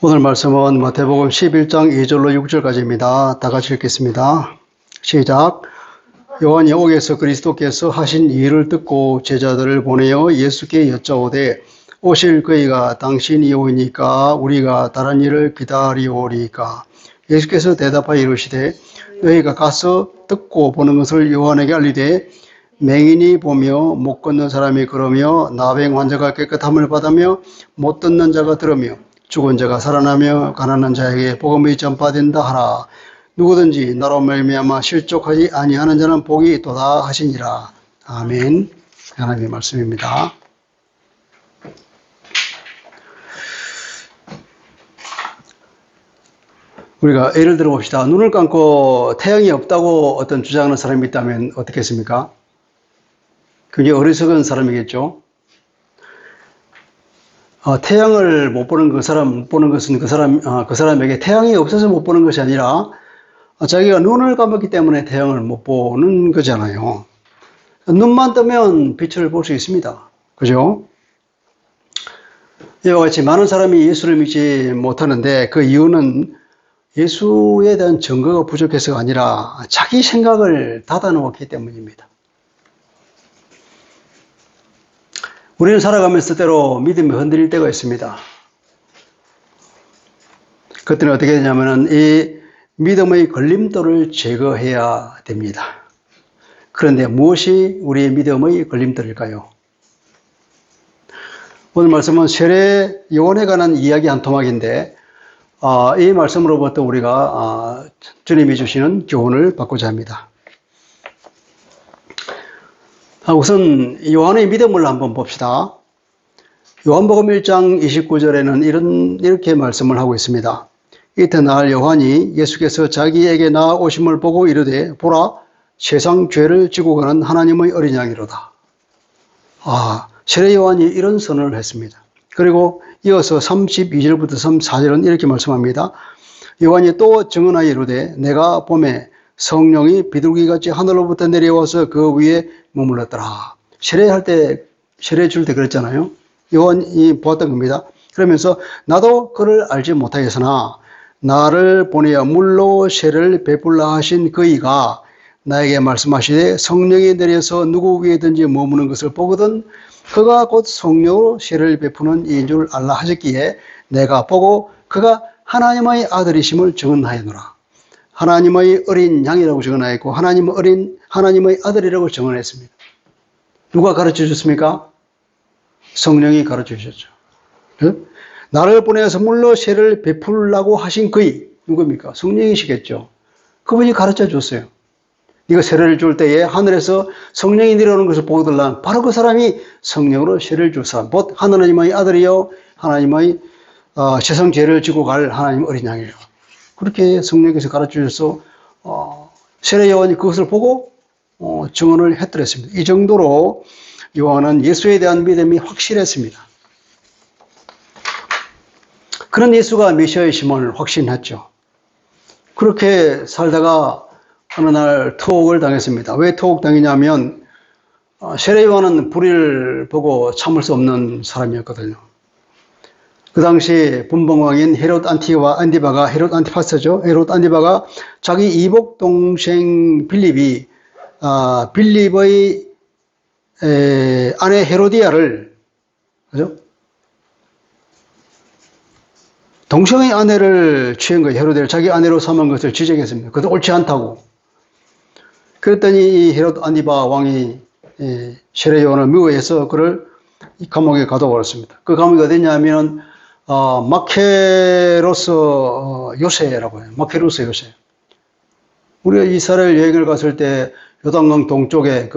오늘 말씀은 마태복음 11장 2절로 6절까지입니다. 다 같이 읽겠습니다. 시작. 요한이 옥에서 그리스도께서 하신 일을 듣고 제자들을 보내어 예수께 여짜오되 오실 그이가 당신이 오니까 우리가 다른 일을 기다리오리까. 예수께서 대답하여 이르시되 너희가 가서 듣고 보는 것을 요한에게 알리되 맹인이 보며 못 걷는 사람이 걸으며 나병 환자가 깨끗함을 받으며 못 듣는 자가 들으며 죽은 자가 살아나며 가난한 자에게 복음이 전파된다 하라. 누구든지 나로 말미암아 실족하지 아니하는 자는 복이 있도다 하시니라. 아멘. 하나님의 말씀입니다. 우리가 예를 들어 봅시다. 눈을 감고 태양이 없다고 어떤 주장하는 사람이 있다면 어떻겠습니까? 굉장히 어리석은 사람이겠죠. 태양을 못 보는 그 사람, 못 보는 것은 그 사람에게 태양이 없어서 못 보는 것이 아니라 자기가 눈을 감았기 때문에 태양을 못 보는 거잖아요. 눈만 뜨면 빛을 볼 수 있습니다. 그죠? 이와 같이 많은 사람이 예수를 믿지 못하는데 그 이유는 예수에 대한 증거가 부족해서가 아니라 자기 생각을 닫아놓았기 때문입니다. 우리는 살아가면서 때로 믿음이 흔들릴 때가 있습니다. 그때는 어떻게 되냐면은 이 믿음의 걸림돌을 제거해야 됩니다. 그런데 무엇이 우리의 믿음의 걸림돌일까요? 오늘 말씀은 세례 요한에 관한 이야기 한 토막인데 이 말씀으로부터 우리가 주님이 주시는 교훈을 받고자 합니다. 우선 요한의 믿음을 한번 봅시다. 요한복음 1장 29절에는 이렇게 말씀을 하고 있습니다. 이튿날 요한이 예수께서 자기에게 나오심을 보고 이르되 보라 세상 죄를 지고 가는 하나님의 어린 양이로다. 세례 요한이 이런 선언을 했습니다. 그리고 이어서 32절부터 34절은 이렇게 말씀합니다. 요한이 또 증언하여 이르되 내가 봄에 성령이 비둘기같이 하늘로부터 내려와서 그 위에 머물렀더라. 세례 줄 때 그랬잖아요. 요한이 보았던 겁니다. 그러면서 나도 그를 알지 못하였으나 나를 보내어 물로 세례를 베풀라 하신 그이가 나에게 말씀하시되 성령이 내려서 누구 위에든지 머무는 것을 보거든 그가 곧 성령으로 세례를 베푸는 이인 줄 알라 하셨기에 내가 보고 그가 하나님의 아들이심을 증언하였노라. 하나님의 어린 양이라고 증언하였고 하나님의 아들이라고 증언했습니다. 누가 가르쳐 주셨습니까? 성령이 가르쳐 주셨죠. 나를 보내서 물로 세례를 베풀라고 하신 그이 누굽니까? 성령이시겠죠. 그분이 가르쳐 줬어요. 네가 세례를 줄 때에 하늘에서 성령이 내려오는 것을 보게 되려면 바로 그 사람이 성령으로 세례를 줄 사람, 곧 하나님의 아들이요 하나님의 세상 죄를 지고 갈 하나님의 어린 양이에요. 그렇게 성령께서 가르쳐 주셔서 세례 요한이 그것을 보고 증언을 했더랬습니다. 이 정도로 요한은 예수에 대한 믿음이 확실했습니다. 그런 예수가 메시아이심을 확신했죠. 그렇게 살다가 어느 날 투옥을 당했습니다. 왜 투옥당했냐면 세례 요한은 불의를 보고 참을 수 없는 사람이었거든요. 그 당시 분봉왕인 헤롯 안티파스죠. 헤롯 안티바가 자기 이복 동생 빌립의 아내 헤로디아를, 그죠? 동생의 아내를 취한 거예요. 헤로디아를 자기 아내로 삼은 것을 지적했습니다. 그것도 옳지 않다고. 그랬더니 이 헤롯 안티바 왕이 세례 요한을 미워해서 그를 감옥에 가둬버렸습니다. 그 감옥이 어디냐면 마케로스 요새라고 해요. 마케로스 요새. 우리가 이스라엘 여행을 갔을 때 요단강 동쪽에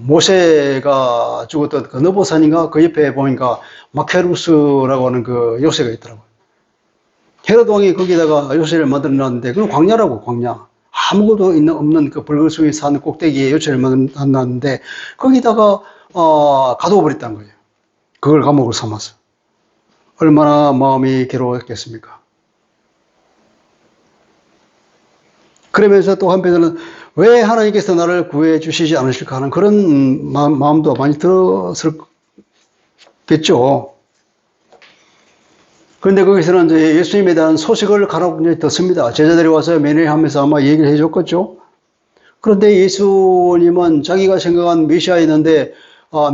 모세가 죽었던 그 느보산인가 그 옆에 보니까 마케루스라고 하는 그 요새가 있더라고요. 헤롯 왕이 거기다가 요새를 만들어 놨는데 그건 광야라고, 광야. 아무것도 없는 그 벌거숭이 산 꼭대기에 요새를 만들어 놨는데 거기다가 가둬 버렸다는 거예요. 그걸 감옥으로 삼아서. 얼마나 마음이 괴로웠겠습니까? 그러면서 또 한편으로는 왜 하나님께서 나를 구해 주시지 않으실까 하는 그런 마음도 많이 들었겠죠. 그런데 거기서는 이제 예수님에 대한 소식을 간혹 이제 듣습니다. 제자들이 와서 매너하면서 아마 얘기를 해줬겠죠. 그런데 예수님은 자기가 생각한 메시아였는데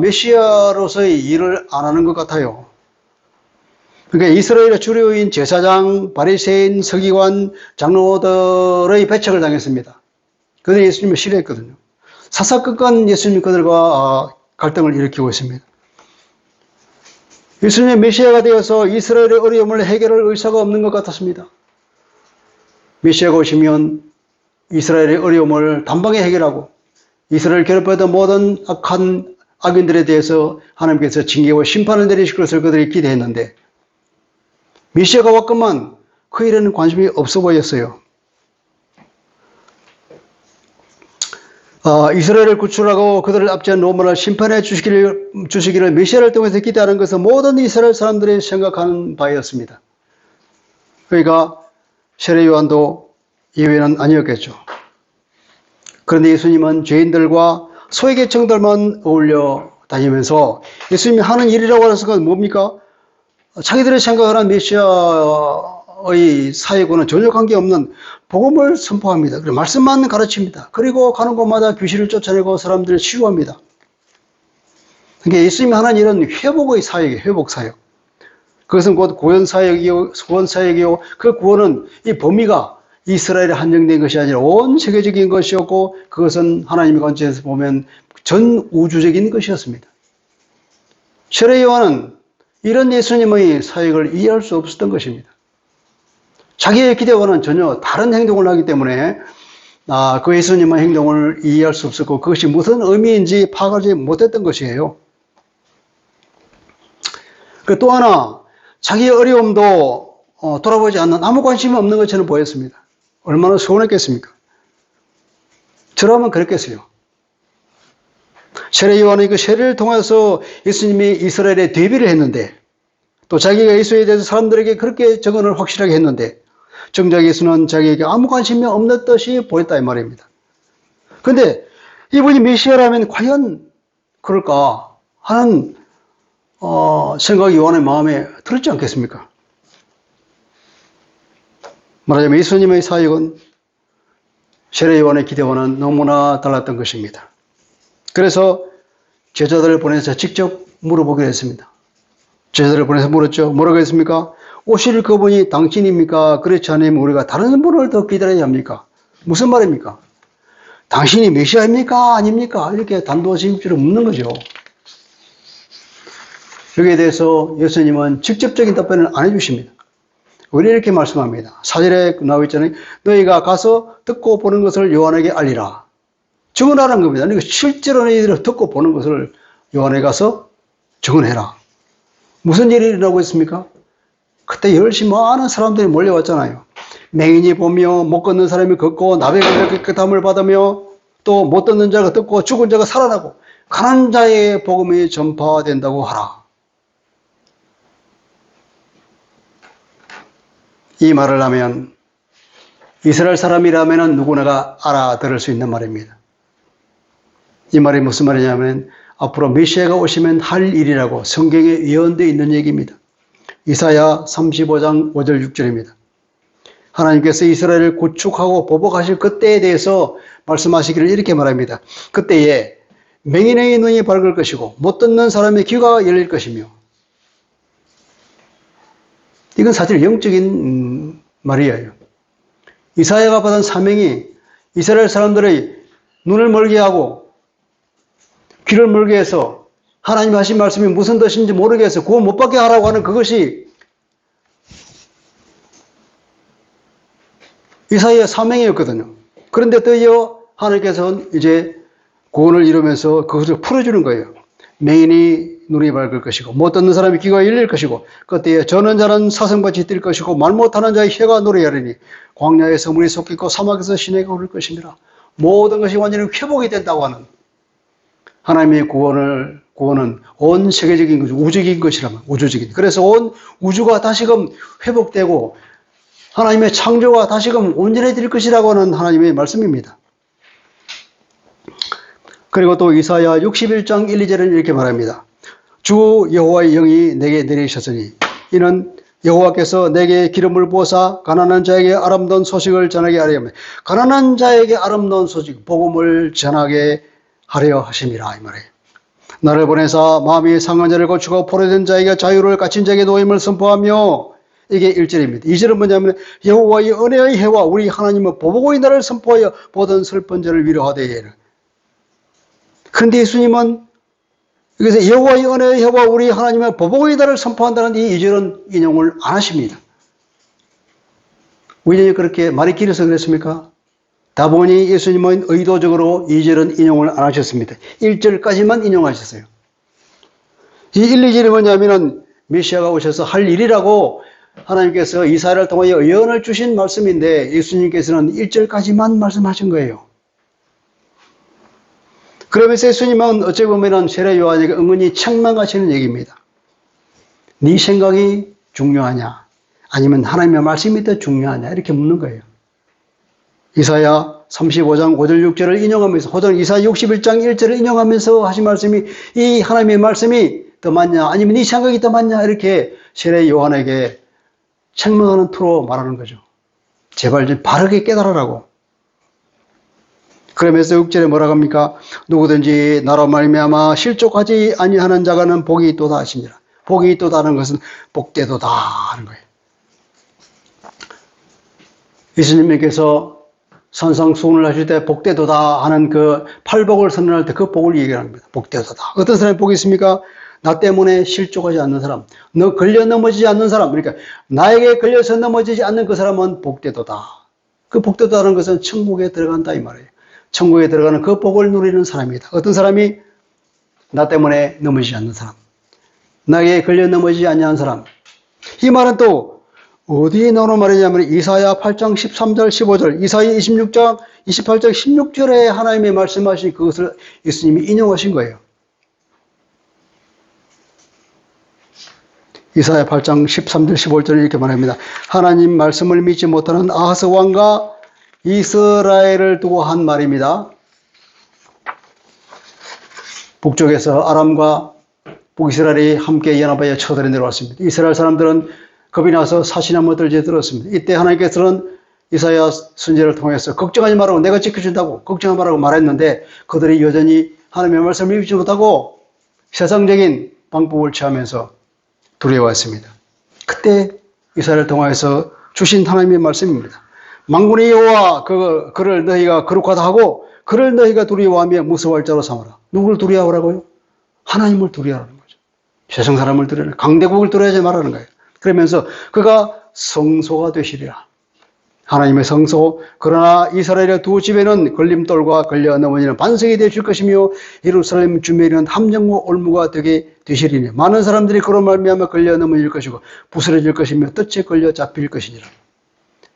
메시아로서의 일을 안 하는 것 같아요. 그러니까 이스라엘의 주류인 제사장, 바리새인, 서기관, 장로들의 배척을 당했습니다. 그들이 예수님을 싫어했거든요. 사사건건 예수님 그들과 갈등을 일으키고 있습니다. 예수님의 메시아가 되어서 이스라엘의 어려움을 해결할 의사가 없는 것 같았습니다. 메시아가 오시면 이스라엘의 어려움을 단방에 해결하고 이스라엘을 괴롭혔던 모든 악한 악인들에 대해서 하나님께서 징계와 심판을 내리실 것을 그들이 기대했는데 메시아가 왔건만 그 일에는 관심이 없어 보였어요. 이스라엘을 구출하고 그들을 압제한 로마를 심판해 주시기를 메시아를 통해서 기대하는 것은 모든 이스라엘 사람들이 생각하는 바였습니다. 그러니까 세례 요한도 예외는 아니었겠죠. 그런데 예수님은 죄인들과 소외계층들만 어울려 다니면서 예수님이 하는 일이라고 해서 그건 뭡니까? 자기들이 생각하는 메시아의 사역과는 전혀 관계없는 복음을 선포합니다. 그리고 말씀만 가르칩니다. 그리고 가는 곳마다 귀신을 쫓아내고 사람들을 치유합니다. 그러니까 예수님이 하는 일은 회복의 사역이에요. 회복 사역. 그것은 곧 구원 사역이요, 그 구원은 이 범위가 이스라엘에 한정된 것이 아니라 온 세계적인 것이었고 그것은 하나님의 관점에서 보면 전 우주적인 것이었습니다. 세례 요한은 이런 예수님의 사역을 이해할 수 없었던 것입니다. 자기의 기대와는 전혀 다른 행동을 하기 때문에 그 예수님의 행동을 이해할 수 없었고 그것이 무슨 의미인지 파악하지 못했던 것이에요. 또 하나 자기의 어려움도 돌아보지 않는 아무 관심이 없는 것처럼 보였습니다. 얼마나 서운했겠습니까? 저라면 그랬겠어요. 세례 요한은 그 세례를 통해서 예수님이 이스라엘에 대비를 했는데 또 자기가 예수에 대해서 사람들에게 그렇게 증언을 확실하게 했는데 정작 예수는 자기에게 아무 관심이 없는 듯이 보였다 이 말입니다. 그런데 이분이 메시아라면 과연 그럴까 하는 생각이 요한의 마음에 들었지 않겠습니까? 말하자면 예수님의 사역은 세례 요한의 기대와는 너무나 달랐던 것입니다. 그래서 제자들을 보내서 직접 물어보기로 했습니다. 제자들을 보내서 물었죠. 뭐라고 했습니까? 오실 그분이 당신입니까? 그렇지 않으면 우리가 다른 분을 더 기다려야 합니까? 무슨 말입니까? 당신이 메시아입니까? 아닙니까? 이렇게 단도직입적으로 묻는 거죠. 여기에 대해서 예수님은 직접적인 답변을 안 해주십니다. 우리 이렇게 말씀합니다. 4절에 나와 있잖아요. 너희가 가서 듣고 보는 것을 요한에게 알리라. 증언하라는 겁니다. 그러니까 실제로 너희들이 듣고 보는 것을 요한에 가서 증언해라. 무슨 일이 일어나고 있습니까? 그때 열심히 많은 사람들이 몰려왔잖아요. 맹인이 보며 못 걷는 사람이 걷고 나병이 깨끗함을 받으며 또 못 듣는 자가 듣고 죽은 자가 살아나고 가난한 자의 복음이 전파된다고 하라. 이 말을 하면 이스라엘 사람이라면 누구나가 알아들을 수 있는 말입니다. 이 말이 무슨 말이냐면 앞으로 메시아가 오시면 할 일이라고 성경에 예언되어 있는 얘기입니다. 이사야 35장 5절 6절입니다. 하나님께서 이스라엘을 구축하고 보복하실 그때에 대해서 말씀하시기를 이렇게 말합니다. 그때에 맹인의 눈이 밝을 것이고 못 듣는 사람의 귀가 열릴 것이며 이건 사실 영적인 말이에요. 이사야가 받은 사명이 이스라엘 사람들의 눈을 멀게 하고 귀를 멀게 해서 하나님 하신 말씀이 무슨 뜻인지 모르게 해서 구원 못 받게 하라고 하는 그것이 이사야의 사명이었거든요. 그런데 또 하나님께서는 이제 구원을 이루면서 그것을 풀어주는 거예요. 맹인이 눈이 밝을 것이고 못 듣는 사람이 귀가 열릴 것이고 그때에 저는 자는 사슴같이 뛸 것이고 말 못하는 자의 혀가 노래하리니 광야에 서문이 솟겠고 사막에서 시내가 흐를 것입니다. 모든 것이 완전히 회복이 된다고 하는 하나님의 구원은 온 세계적인 것, 우주적인 것이라면 우주적인. 그래서 온 우주가 다시금 회복되고 하나님의 창조가 다시금 온전해질 것이라고 하는 하나님의 말씀입니다. 그리고 또 이사야 61장 1, 2절은 이렇게 말합니다. 주 여호와의 영이 내게 내리셨으니 이는 여호와께서 내게 기름을 부어사 가난한 자에게 아름다운 소식을 전하게 하려 합니다. 가난한 자에게 아름다운 소식, 복음을 전하게 하려 하심이라 이 말이에요. 나를 보내사 마음이 상한 자를 고치고 포로된 자에게 자유를, 갇힌 자에게 노임을 선포하며, 이게 1절입니다. 2절은 뭐냐면 여호와의 은혜의 해와 우리 하나님의 보복의 날을 선포하여 보던 슬픈 자를 위로하되. 그런데 예수님은 여기서 여호와의 은혜의 해와 우리 하나님의 보복의 날을 선포한다는 이 2절은 인용을 안 하십니다. 왜 그렇게 말이 길어서 그랬습니까? 다보니 예수님은 의도적으로 2절은 인용을 안 하셨습니다. 1절까지만 인용하셨어요. 이 1, 2절이 뭐냐면은 메시아가 오셔서 할 일이라고 하나님께서 이사야를 통하여 예언을 주신 말씀인데 예수님께서는 1절까지만 말씀하신 거예요. 그러면서 예수님은 어찌 보면 세례 요한에게 은근히 책망하시는 얘기입니다. 네 생각이 중요하냐? 아니면 하나님의 말씀이 더 중요하냐? 이렇게 묻는 거예요. 이사야 35장 5절 6절을 인용하면서, 혹은 이사야 61장 1절을 인용하면서 하신 말씀이, 이 하나님의 말씀이 더 맞냐? 아니면 네 생각이 더 맞냐? 이렇게 세례 요한에게 책망하는 투로 말하는 거죠. 제발 좀 바르게 깨달으라고. 그러면서 6절에 뭐라고 합니까? 누구든지 나로 말미암아 실족하지 아니하는 자가는 복이 있도다 하시니라. 복이 있도다는 것은 복되도다 하는 거예요. 예수님께서 산상수훈을 하실 때 복되도다 하는 그 팔복을 선언할 때 그 복을 얘기하는 겁니다. 복되도다. 어떤 사람이 복이 있습니까? 나 때문에 실족하지 않는 사람, 너 걸려 넘어지지 않는 사람, 그러니까 나에게 걸려서 넘어지지 않는 그 사람은 복되도다. 그 복되도다는 것은 천국에 들어간다 이 말이에요. 천국에 들어가는 그 복을 누리는 사람이다. 어떤 사람이 나 때문에 넘어지지 않는 사람, 나에게 걸려 넘어지지 않는 사람. 이 말은 또 어디에 나오는 말이냐면 이사야 8장 13절 15절, 이사야 26장 28장 16절에 하나님이 말씀하신 그것을 예수님이 인용하신 거예요. 이사야 8장 13절 15절에 이렇게 말합니다. 하나님 말씀을 믿지 못하는 아하스 왕과 이스라엘을 두고 한 말입니다. 북쪽에서 아람과 북이스라엘이 함께 연합하여 쳐들어 내려왔습니다. 이스라엘 사람들은 겁이 나서 사시나무 들지에 들었습니다. 이때 하나님께서는 이사야 선지자를 통해서 걱정하지 말라고, 내가 지켜준다고, 걱정하지 말라고 말했는데 그들이 여전히 하나님의 말씀을 믿지 못하고 세상적인 방법을 취하면서 두려워했습니다. 그때 이사야를 통해서 주신 하나님의 말씀입니다. 만군의 여호와 그를 너희가 거룩하다 하고 그를 너희가 두려워하며 무서워할 자로 삼아라. 누구를 두려워하라고요? 하나님을 두려워하는 거죠. 세상 사람을 두려워하는, 강대국을 두려워하지 말라는 거예요. 그러면서 그가 성소가 되시리라. 하나님의 성소. 그러나 이스라엘의 두 집에는 걸림돌과 걸려 넘어지는 반석이 되실 것이며 예루살렘 주변에는 함정과 올무가 되게 되시리니 많은 사람들이 그로 말미암아 걸려 넘어질 것이고 부스러질 것이며 덫에 걸려 잡힐 것이니라.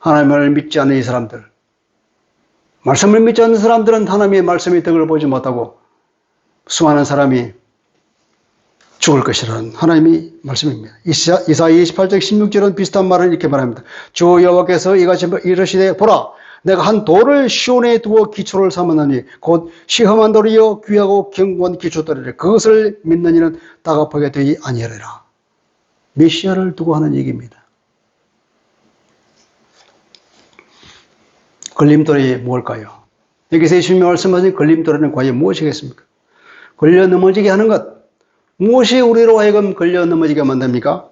하나님을 믿지 않는 이 사람들, 말씀을 믿지 않는 사람들은 하나님의 말씀의 덕을 보지 못하고 수많은 사람이 죽을 것이라는 하나님의 말씀입니다. 이사야 28장 16절은 비슷한 말을 이렇게 말합니다. 주 여호와께서 이같이 이르시되 보라, 내가 한 돌을 시온에 두어 기초를 삼았느니 곧 시험한 돌이요 귀하고 견고한 기초돌이라. 그것을 믿는 이는 다급하게 되지 아니하리라. 메시아를 두고 하는 얘기입니다. 걸림돌이 뭘까요? 여기서 예수님이 말씀하신 걸림돌은 과연 무엇이겠습니까? 걸려 넘어지게 하는 것. 무엇이 우리로 하여금 걸려 넘어지게 만듭니까?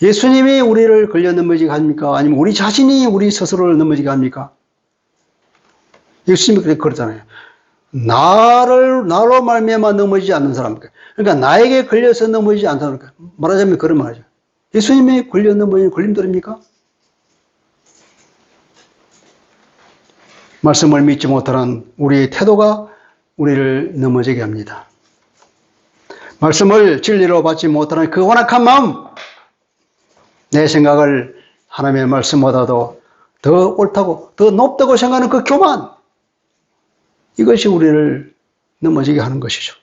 예수님이 우리를 걸려 넘어지게 합니까? 아니면 우리 자신이 우리 스스로를 넘어지게 합니까? 예수님이 그러잖아요. 나로 말미암아 넘어지지 않는 사람. 그러니까 나에게 걸려서 넘어지지 않는 사람. 말하자면 그런 말이죠. 예수님이 걸려 넘어지는 걸림돌입니까? 말씀을 믿지 못하는 우리의 태도가 우리를 넘어지게 합니다. 말씀을 진리로 받지 못하는 그 완악한 마음, 내 생각을 하나님의 말씀보다도 더 옳다고, 더 높다고 생각하는 그 교만, 이것이 우리를 넘어지게 하는 것이죠.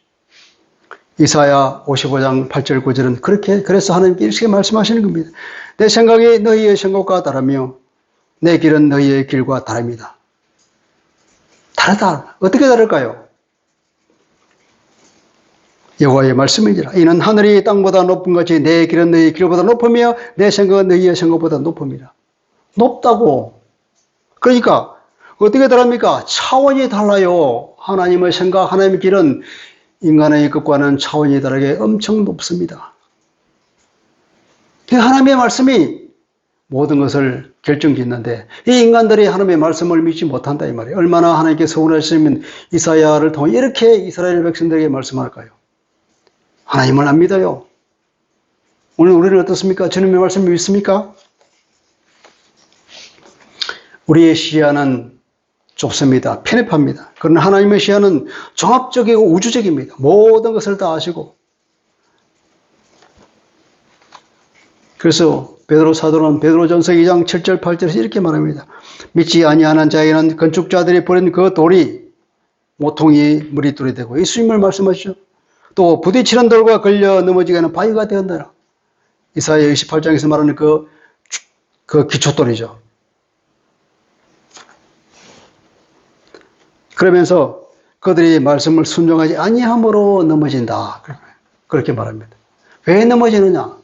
이사야 55장 8절 9절은 그래서 하나님께 이렇게 말씀하시는 겁니다. 내 생각이 너희의 생각과 다르며 내 길은 너희의 길과 다릅니다. 다르다. 어떻게 다를까요? 여호와의 말씀이니라. 이는 하늘이 땅보다 높은 것이 내 길은 너희 길보다 높으며 내 생각은 너희의 생각보다 높음이라. 높다고. 그러니까 어떻게 다릅니까? 차원이 달라요. 하나님의 생각, 하나님의 길은 인간의 것과는 차원이 다르게 엄청 높습니다. 하나님의 말씀이 모든 것을 결정짓는데 이 인간들이 하나님의 말씀을 믿지 못한다 이 말이에요. 얼마나 하나님께 서운하시면 이사야를 통해 이렇게 이스라엘 백성들에게 말씀할까요? 하나님을 안 믿어요. 오늘 우리는 어떻습니까? 주님의 말씀 믿습니까? 우리의 시야는 좁습니다. 편협합니다. 그러나 하나님의 시야는 종합적이고 우주적입니다. 모든 것을 다 아시고. 그래서 베드로 사도는 베드로전서 2장 7절 8절에서 이렇게 말합니다. 믿지 아니하는 자에게는 건축자들이 버린 그 돌이 모퉁이 머릿돌이 되고 예수님을 말씀하시죠. 또 부딪히는 돌과 걸려 넘어지게 하는 바위가 되었느라. 이사야 28장에서 말하는 그 기초돌이죠. 그러면서 그들이 말씀을 순종하지 아니함으로 넘어진다. 그렇게 말합니다. 왜 넘어지느냐?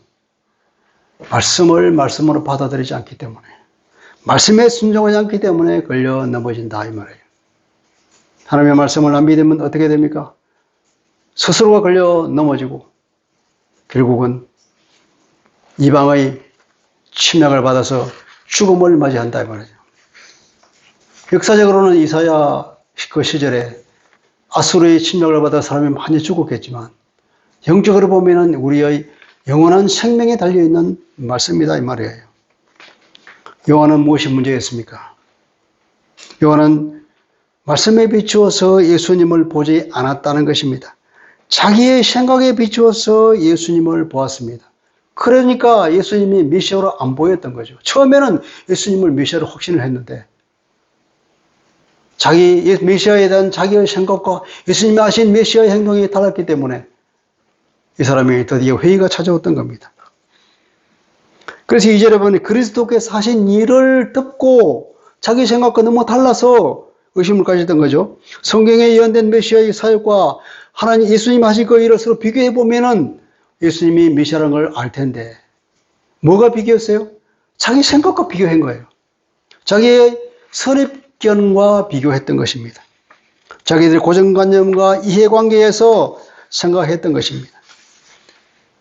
말씀을 말씀으로 받아들이지 않기 때문에, 말씀에 순종하지 않기 때문에 걸려 넘어진다 이 말이에요. 하나님의 말씀을 안 믿으면 어떻게 됩니까? 스스로가 걸려 넘어지고 결국은 이방의 침략을 받아서 죽음을 맞이한다 이 말이죠. 역사적으로는 이사야 그 시절에 아수르의 침략을 받아 사람이 많이 죽었겠지만 영적으로 보면은 우리의 영원한 생명에 달려있는 말씀이다 이 말이에요. 요한은 무엇이 문제였습니까? 요한은 말씀에 비추어서 예수님을 보지 않았다는 것입니다. 자기의 생각에 비추어서 예수님을 보았습니다. 그러니까 예수님이 메시아로 안 보였던 거죠. 처음에는 예수님을 메시아로 확신을 했는데 자기 메시아에 대한 자기의 생각과 예수님이 하신 메시아의 행동이 달랐기 때문에 이 사람이 드디어 회의가 찾아왔던 겁니다. 그래서 2절에 보니 그리스도께서 하신 일을 듣고 자기 생각과 너무 달라서 의심을 가졌던 거죠. 성경에 예언된 메시아의 사역과 하나님 예수님 하신 그 일을 서로 비교해 보면은 예수님이 메시아라는 걸 알 텐데 뭐가 비교했어요? 자기 생각과 비교한 거예요. 자기의 선입견과 비교했던 것입니다. 자기들의 고정관념과 이해관계에서 생각했던 것입니다.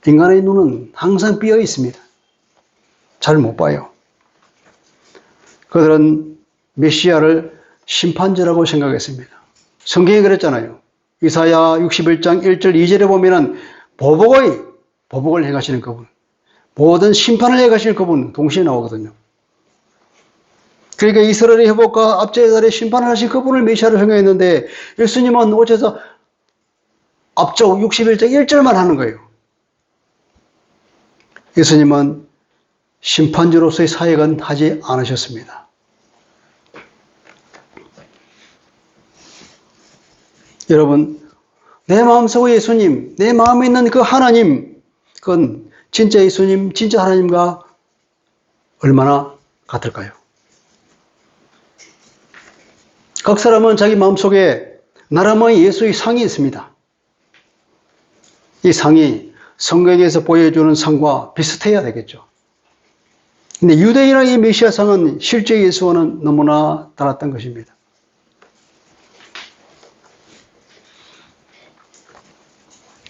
인간의 눈은 항상 비어 있습니다. 잘 못 봐요. 그들은 메시아를 심판자라고 생각했습니다. 성경이 그랬잖아요. 이사야 61장 1절 2절에 보면은 보복을 행하시는 그분, 모든 심판을 행하시는 그분 동시에 나오거든요. 그러니까 이스라엘의 회복과 앞제의 달에 심판을 하신 그분을 메시아로 행했는데 예수님은 어째서 앞쪽 61장 1절만 하는 거예요. 예수님은 심판주로서의 사역은 하지 않으셨습니다. 여러분, 내 마음속의 예수님, 내 마음에 있는 그 하나님, 그건 진짜 예수님, 진짜 하나님과 얼마나 같을까요? 각 사람은 자기 마음속에 나름의 예수의 상이 있습니다. 이 상이 성경에서 보여주는 상과 비슷해야 되겠죠. 근데 유대인의 이 메시아 상은 실제 예수와는 너무나 달랐던 것입니다.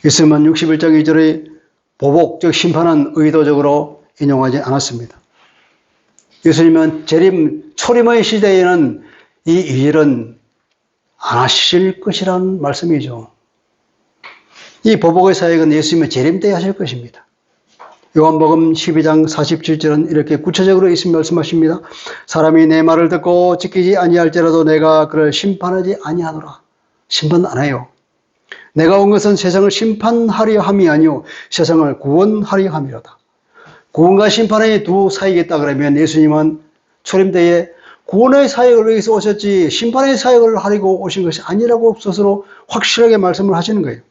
예수님은 61장 2절의 보복, 즉 심판은 의도적으로 인용하지 않았습니다. 예수님은 초림의 시대에는 이 일은 안 하실 것이라는 말씀이죠. 이 보복의 사역은 예수님의 재림 때 하실 것입니다. 요한복음 12장 47절은 이렇게 구체적으로 예수님 말씀하십니다. 사람이 내 말을 듣고 지키지 아니할지라도 내가 그를 심판하지 아니하노라. 심판 안 해요. 내가 온 것은 세상을 심판하려 함이 아니요 세상을 구원하려 함이로다. 구원과 심판의 두 사역이겠다 그러면 예수님은 초림 때에 구원의 사역을 위해서 오셨지 심판의 사역을 하려고 오신 것이 아니라고 스스로 확실하게 말씀을 하시는 거예요.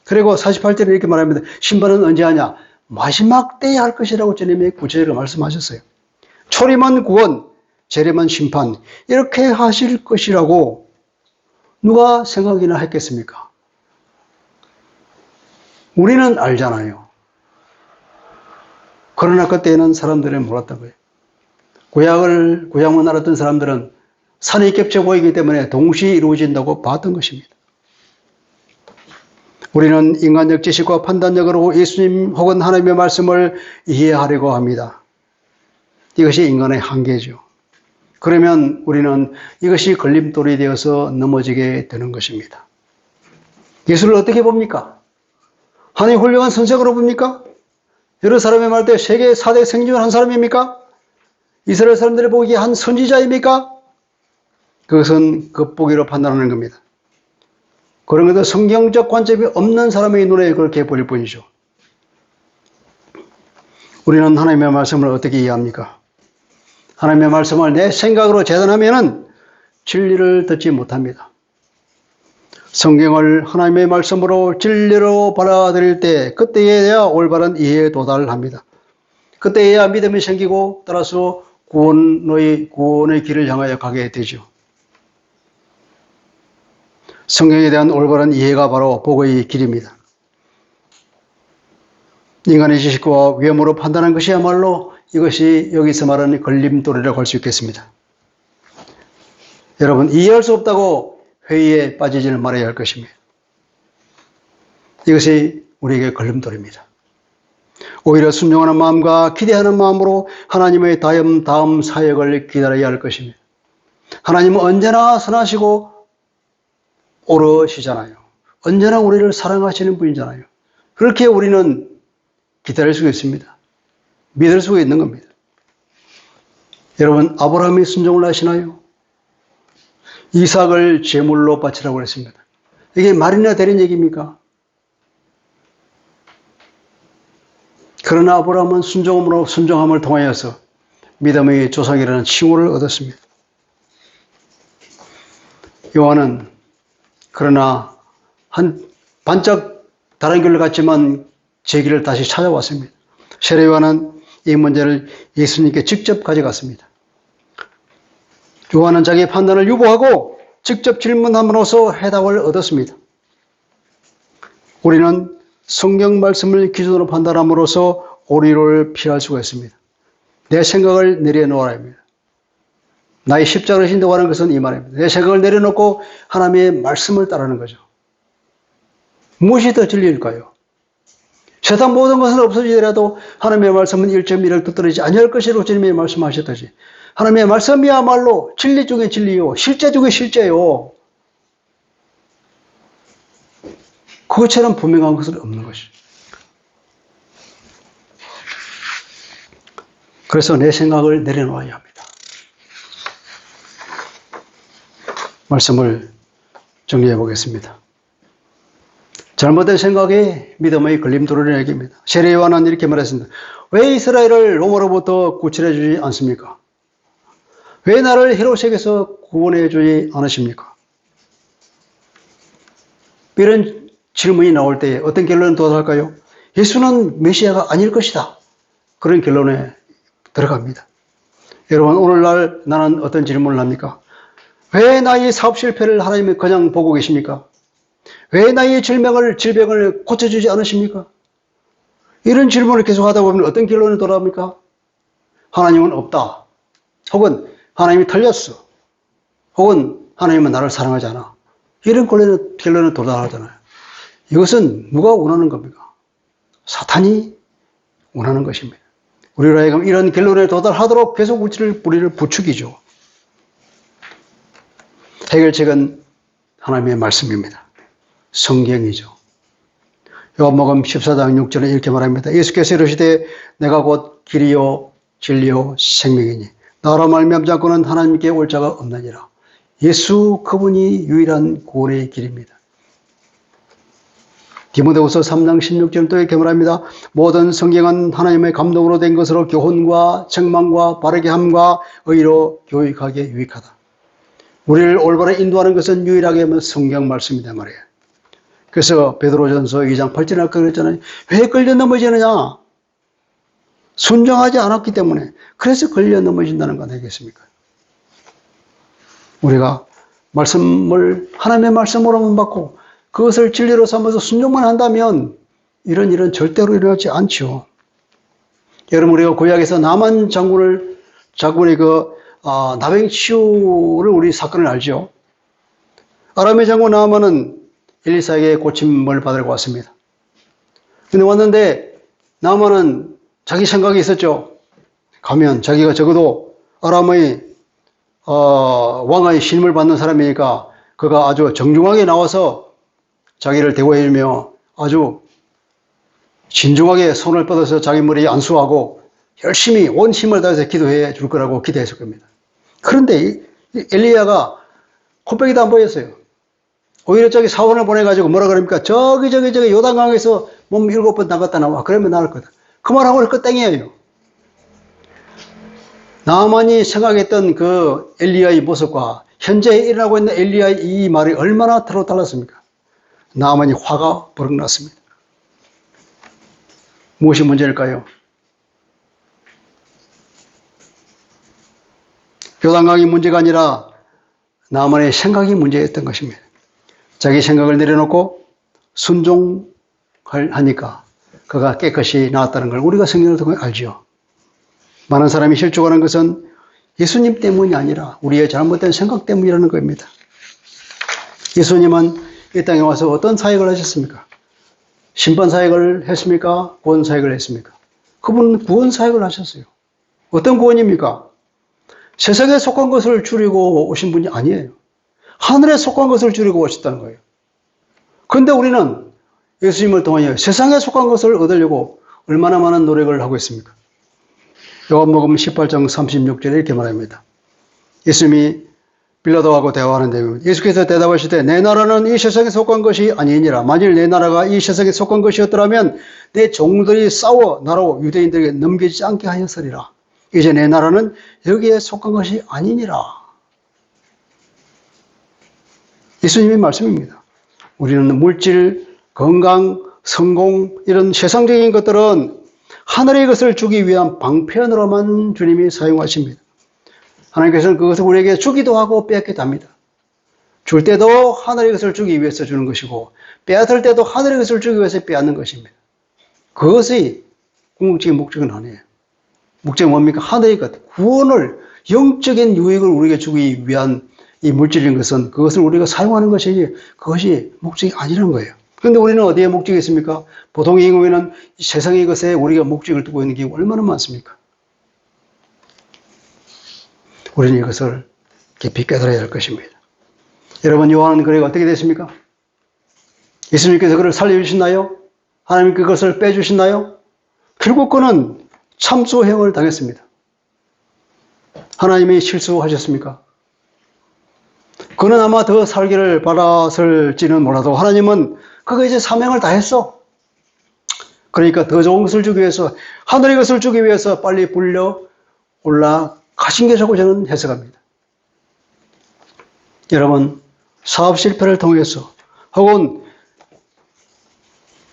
그리고 48절에 이렇게 말합니다. 심판은 언제 하냐? 마지막 때에 할 것이라고 주님이 구체적으로 말씀하셨어요. 초림은 구원, 재림은 심판 이렇게 하실 것이라고 누가 생각이나 했겠습니까? 우리는 알잖아요. 그러나 그때는 사람들이 몰랐던 거예요. 구약만 알았던 사람들은 산이 겹쳐 보이기 때문에 동시에 이루어진다고 봤던 것입니다. 우리는 인간적 지식과 판단력으로 예수님 혹은 하나님의 말씀을 이해하려고 합니다. 이것이 인간의 한계죠. 그러면 우리는 이것이 걸림돌이 되어서 넘어지게 되는 것입니다. 예수를 어떻게 봅니까? 하나님 훌륭한 선생으로 봅니까? 여러 사람의 말 때 세계 4대 생긴 중 한 사람입니까? 이스라엘 사람들이 보기에 한 선지자입니까? 그것은 겉보기로 판단하는 겁니다. 그런 것도 성경적 관점이 없는 사람의 눈에 그렇게 보일 뿐이죠. 우리는 하나님의 말씀을 어떻게 이해합니까? 하나님의 말씀을 내 생각으로 재단하면은 진리를 듣지 못합니다. 성경을 하나님의 말씀으로 진리로 받아들일 때 그때에야 올바른 이해에 도달합니다. 그때에야 믿음이 생기고 따라서 구원의 길을 향하여 가게 되죠. 성경에 대한 올바른 이해가 바로 복의 길입니다. 인간의 지식과 외모로 판단한 것이야말로 이것이 여기서 말하는 걸림돌이라고 할 수 있겠습니다. 여러분, 이해할 수 없다고 회의에 빠지지는 말아야 할 것입니다. 이것이 우리에게 걸림돌입니다. 오히려 순종하는 마음과 기대하는 마음으로 하나님의 다음 사역을 기다려야 할 것입니다. 하나님은 언제나 선하시고 오르시잖아요. 언제나 우리를 사랑하시는 분이잖아요. 그렇게 우리는 기다릴 수가 있습니다. 믿을 수가 있는 겁니다. 여러분, 아브라함이 순종을 하시나요? 이삭을 제물로 바치라고 그랬습니다. 이게 말이나 되는 얘기입니까? 그러나 아브라함은 순종함을 통하여서 믿음의 조상이라는 칭호를 얻었습니다. 요한은 그러나 한 반짝 다른 길을 갔지만 제 길을 다시 찾아왔습니다. 세례 요한은 이 문제를 예수님께 직접 가져갔습니다. 요한은 자기의 판단을 유보하고 직접 질문함으로써 해답을 얻었습니다. 우리는 성경 말씀을 기준으로 판단함으로써 오류를 피할 수가 있습니다. 내 생각을 내려놓아야 합니다. 나의 십자가를 진다고 하는 것은 이 말입니다. 내 생각을 내려놓고 하나님의 말씀을 따르는 거죠. 무엇이 더 진리일까요? 세상 모든 것은 없어지더라도 하나님의 말씀은 1.1을 떨어지지 아니할 것이라고 주님이 말씀하셨듯이 하나님의 말씀이야말로 진리 중에 진리요, 실제 중에 실제요. 그것처럼 분명한 것은 없는 것이죠. 그래서 내 생각을 내려놓아야 합니다. 말씀을 정리해 보겠습니다. 잘못된 생각이 믿음의 걸림돌을 얘기입니다. 세례 요한은 이렇게 말했습니다. 왜 이스라엘을 로마로부터 구출해 주지 않습니까? 왜 나를 헤롯에게서 구원해 주지 않으십니까? 이런 질문이 나올 때 어떤 결론에 도달할까요? 예수는 메시아가 아닐 것이다. 그런 결론에 들어갑니다. 여러분, 오늘날 나는 어떤 질문을 합니까? 왜 나의 사업 실패를 하나님이 그냥 보고 계십니까? 왜 나의 질병을 고쳐주지 않으십니까? 이런 질문을 계속 하다 보면 어떤 결론에 돌아옵니까? 하나님은 없다. 혹은 하나님이 틀렸어. 혹은 하나님은 나를 사랑하지 않아. 이런 결론에 도달하잖아요. 이것은 누가 원하는 겁니까? 사탄이 원하는 것입니다. 우리로 하여금 이런 결론에 도달하도록 계속 우리를 부추기죠. 해결책은 하나님의 말씀입니다. 성경이죠. 요한복음 14장 6절에 이렇게 말합니다. 예수께서 이르시되 내가 곧 길이요 진리요 생명이니 나로 말미암지 않고는 하나님께 올 자가 없느니라. 예수 그분이 유일한 구원의 길입니다. 디모데후서 3장 16절 또 이렇게 말합니다. 모든 성경은 하나님의 감동으로 된 것으로 교훈과 책망과 바르게 함과 의로 교육하기에 유익하다. 우리를 올바로 인도하는 것은 유일하게 성경 말씀이다 말이에요. 그래서 베드로전서 2장 8절에 아까 그랬잖아요. 왜 걸려 넘어지느냐? 순종하지 않았기 때문에. 그래서 걸려 넘어진다는 거 아니겠습니까? 우리가 말씀을 하나님의 말씀으로만 받고 그것을 진리로 삼아서 순종만 한다면 이런 일은 절대로 일어나지 않죠. 여러분, 우리가 구약에서 나만 장군의 나병치유를 우리 사건을 알죠. 아람의 장군 나아만은 엘리사에게 고침을 받으러 왔습니다. 근데 왔는데 나아만은 자기 생각이 있었죠. 가면 자기가 적어도 아람의 왕의 신임을 받는 사람이니까 그가 아주 정중하게 나와서 자기를 대우해주며 아주 진중하게 손을 뻗어서 자기 머리에 안수하고 열심히 온 힘을 다해서 기도해 줄 거라고 기대했을 겁니다. 그런데 엘리야가 코빼기도 안 보였어요. 오히려 저기 사원을 보내가지고 뭐라 그럽니까? 저기 요단강에서 몸 7번 담갔다 나와. 그러면 나을 거다. 그 말하고 그 땡이에요. 나만이 생각했던 그 엘리야의 모습과 현재 일어나고 있는 엘리야의 이 말이 얼마나 서로 달랐습니까? 나만이 화가 버럭 났습니다. 무엇이 문제일까요? 요단강이 문제가 아니라 나만의 생각이 문제였던 것입니다. 자기 생각을 내려놓고 순종하니까 그가 깨끗이 나았다는 걸 우리가 성경을 통해 알죠. 많은 사람이 실족하는 것은 예수님 때문이 아니라 우리의 잘못된 생각 때문이라는 겁니다. 예수님은 이 땅에 와서 어떤 사역을 하셨습니까? 심판 사역을 했습니까? 구원 사역을 했습니까? 그분은 구원 사역을 하셨어요. 어떤 구원입니까? 세상에 속한 것을 줄이고 오신 분이 아니에요. 하늘에 속한 것을 줄이고 오셨다는 거예요. 그런데 우리는 예수님을 통하여 세상에 속한 것을 얻으려고 얼마나 많은 노력을 하고 있습니까? 요한복음 18장 36절에 이렇게 말합니다. 예수님이 빌라도하고 대화하는 내용입니다. 예수께서 대답하시되 내 나라는 이 세상에 속한 것이 아니니라. 만일 내 나라가 이 세상에 속한 것이었더라면 내 종들이 싸워 나로 유대인들에게 넘기지 않게 하였으리라. 이제 내 나라는 여기에 속한 것이 아니니라. 예수님의 말씀입니다. 우리는 물질, 건강, 성공 이런 세상적인 것들은 하늘의 것을 주기 위한 방편으로만 주님이 사용하십니다. 하나님께서는 그것을 우리에게 주기도 하고 빼앗기도 합니다. 줄 때도 하늘의 것을 주기 위해서 주는 것이고 빼앗을 때도 하늘의 것을 주기 위해서 빼앗는 것입니다. 그것이 궁극적인 목적은 아니에요. 목적이 뭡니까? 하늘의 것, 구원을, 영적인 유익을 우리에게 주기 위한 이 물질인 것은 그것을 우리가 사용하는 것이지 그것이 목적이 아니라는 거예요. 그런데 우리는 어디에 목적이 있습니까? 보통의 경우에는 세상의 것에 우리가 목적을 두고 있는 경우가 얼마나 많습니까? 우리는 이것을 깊이 깨달아야 할 것입니다. 여러분, 요한은 그래가 어떻게 됐습니까? 예수님께서 그를 살려주셨나요? 하나님 그것을 빼주셨나요? 결국 그는 참소형을 당했습니다. 하나님이 실수하셨습니까? 그는 아마 더 살기를 바랐을지는 몰라도 하나님은 그가 이제 사명을 다했어. 그러니까 더 좋은 것을 주기 위해서, 하늘의 것을 주기 위해서 빨리 불려 올라가신 것이라고 저는 해석합니다. 여러분, 사업 실패를 통해서 혹은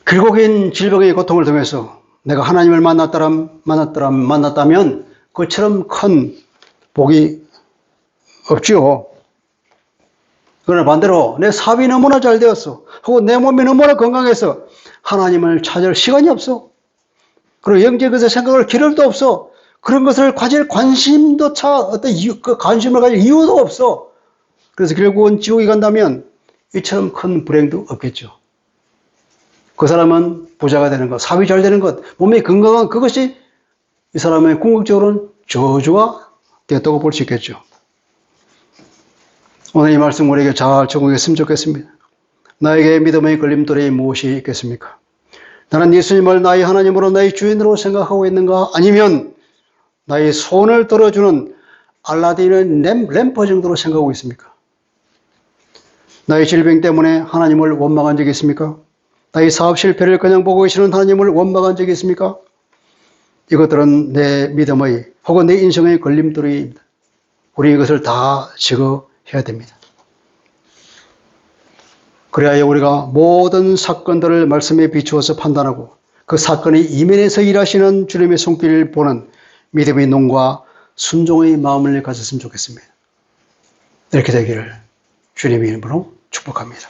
길고 긴 질병의 고통을 통해서 내가 하나님을 만났다면 그처럼 큰 복이 없지요. 그러나 반대로 내 사업이 너무나 잘 되었어. 혹은 내 몸이 너무나 건강해서 하나님을 찾을 시간이 없어. 그리고 영적인 것에 생각할 기력도 없어. 그런 것을 가질 관심도 어떤 관심을 가질 이유도 없어. 그래서 결국은 지옥에 간다면 이처럼 큰 불행도 없겠죠. 그 사람은 부자가 되는 것, 사업이 잘 되는 것, 몸이 건강한 그것이 이 사람의 궁극적으로는 저주가 되었다고 볼 수 있겠죠. 오늘 이 말씀 우리에게 잘 적용했으면 좋겠습니다. 나에게 믿음의 걸림돌이 무엇이 있겠습니까? 나는 예수님을 나의 하나님으로 나의 주인으로 생각하고 있는가? 아니면 나의 손을 들어주는 알라딘의 램프 정도로 생각하고 있습니까? 나의 질병 때문에 하나님을 원망한 적이 있습니까? 나의 사업 실패를 그냥 보고 계시는 하나님을 원망한 적이 있습니까? 이것들은 내 믿음의 혹은 내 인생의 걸림돌입니다. 우리 이것을 다 제거해야 됩니다. 그래야 우리가 모든 사건들을 말씀에 비추어서 판단하고 그 사건의 이면에서 일하시는 주님의 손길을 보는 믿음의 눈과 순종의 마음을 가졌으면 좋겠습니다. 이렇게 되기를 주님의 이름으로 축복합니다.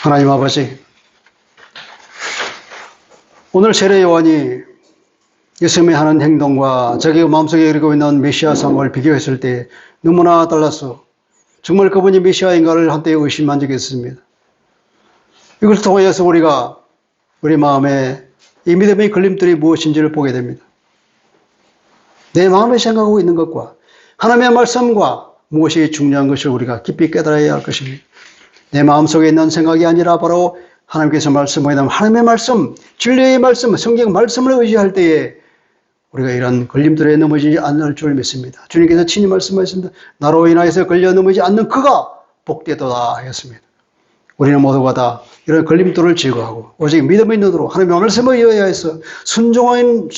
하나님 아버지, 오늘 세례 요한이 예수님이 하는 행동과 자기가 마음속에 그리고 있는 메시아상을 비교했을 때 너무나 달라서 정말 그분이 메시아인가를 한때 의심한 적이 있습니다. 이것을 통하여서 우리가 우리 마음에 이 믿음의 걸림돌이 무엇인지를 보게 됩니다. 내 마음에 생각하고 있는 것과 하나님의 말씀과 무엇이 중요한 것을 우리가 깊이 깨달아야 할 것입니다. 내 마음속에 있는 생각이 아니라 바로 하나님께서 말씀하시는 하나님의 말씀, 진리의 말씀, 성경 말씀을 의지할 때에 우리가 이런 걸림돌에 넘어지지 않을 줄 믿습니다. 주님께서 친히 말씀하셨습니다. 나로 인하여서 걸려 넘어지지 않는 그가 복되도다 하였습니다. 우리는 모두가 다 이런 걸림돌을 제거하고 오직 믿음의 눈으로 하나님의 말씀을 이어야해서 순종하는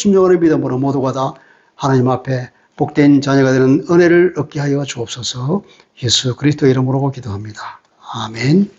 믿음으로 모두가 다 하나님 앞에 복된 자녀가 되는 은혜를 얻게 하여 주옵소서. 예수 그리스도의 이름으로 기도합니다. 아멘.